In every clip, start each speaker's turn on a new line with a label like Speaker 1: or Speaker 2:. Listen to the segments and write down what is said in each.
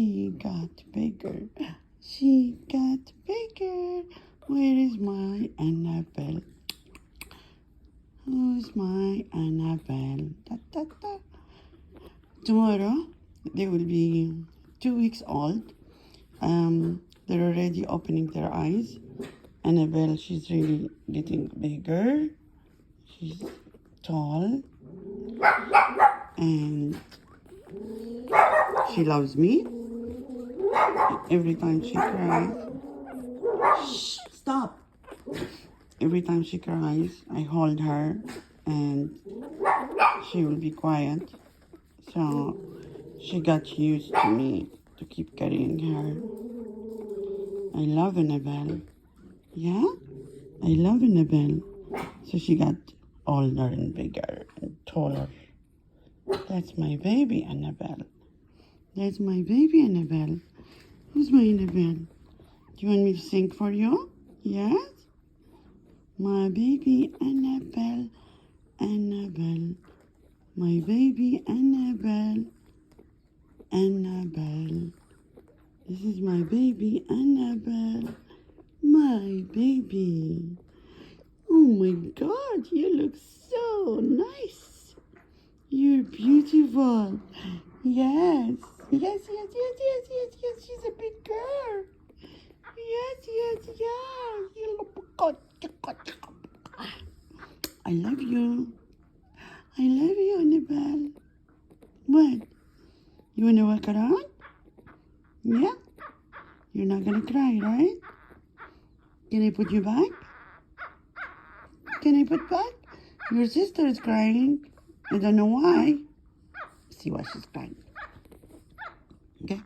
Speaker 1: She got bigger. She got bigger. Where is my Annabelle? Who's my Annabelle? Da, da, da. Tomorrow, they will be 2 weeks old. They're already opening their eyes. Annabelle, she's really getting bigger. She's tall. And she loves me. Every time she cries, shh, stop. Every time she cries, I hold her and she will be quiet. So she got used to me to keep carrying her. I love Annabelle. Yeah? I love Annabelle. So she got older and bigger and taller. That's my baby Annabelle. That's my baby Annabelle. Who's my Annabelle? Do you want me to sing for you? Yes? My baby Annabelle, Annabelle. My baby Annabelle, Annabelle. This is my baby Annabelle. My baby. Oh my God, you look so nice. You're beautiful. Yes. Yes, yes, yes, yes, yes, yes. She's a big girl. Yes, yes, yes. You look good. I love you. I love you, Annabelle. What? You want to walk around? Yeah? You're not going to cry, right? Can I put you back? Can I put back? Your sister is crying. I don't know why. See why she's crying. Okay?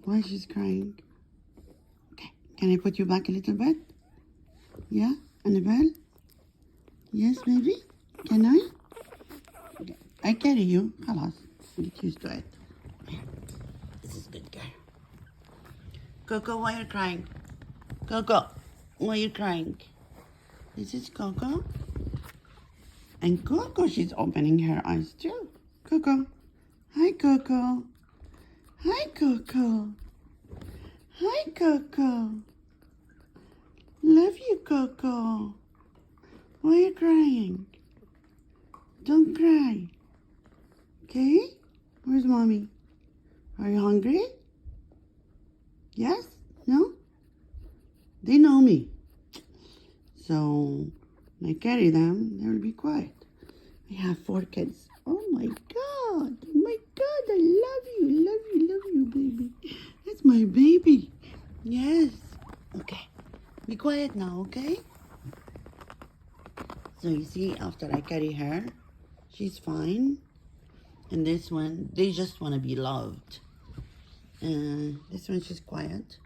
Speaker 1: Why she's crying? Okay. Can I put you back a little bit? Yeah? Annabelle? Yes, baby? Can I? Okay. I carry you. Halas. Get used to it. This is good girl. Coco, why are you crying? Coco, why are you crying? This is Coco. And Coco, she's opening her eyes too. Coco. Hi, Coco. Hi, Coco. Hi, Coco. Love you, Coco. Why are you crying? Don't cry. Okay? Where's Mommy? Are you hungry? Yes? No? They know me. So when I carry them, they will be quiet. I have 4 kids. Oh my God. Oh my God. I love you. Love you. Love you, baby. That's my baby. Yes. Okay. Be quiet now, okay? So you see, after I carry her, she's fine. And this one, they just want to be loved. This one, she's quiet.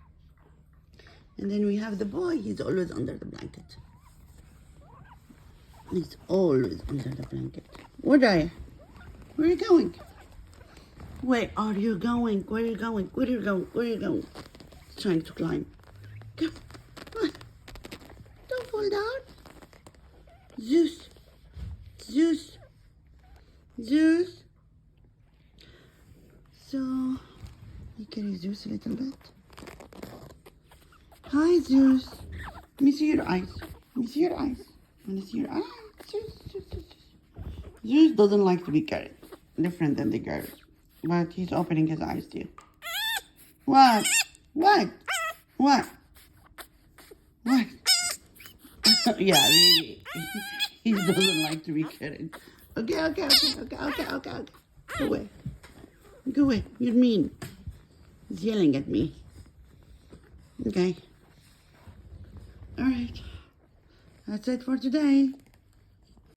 Speaker 1: And then we have the boy. He's always under the blanket. He's always under the blanket. Where are you? Where are you going? Where are you going? Where are you going? Where are you going? Where are you going? He's trying to climb. Come on. Don't fall down. Zeus. Zeus. Zeus. So, you carry Zeus a little bit. Hi, Zeus. Let me see your eyes. Let me see your eyes. I want to see your eyes. Zeus, Zeus, Zeus. Zeus doesn't like to be carried. Different than the girls. But he's opening his eyes to you. What? What? What? What? Yeah, really. He doesn't like to be carried. Okay. Go away. Go away. You're mean. He's yelling at me. Okay. All right. That's it for today.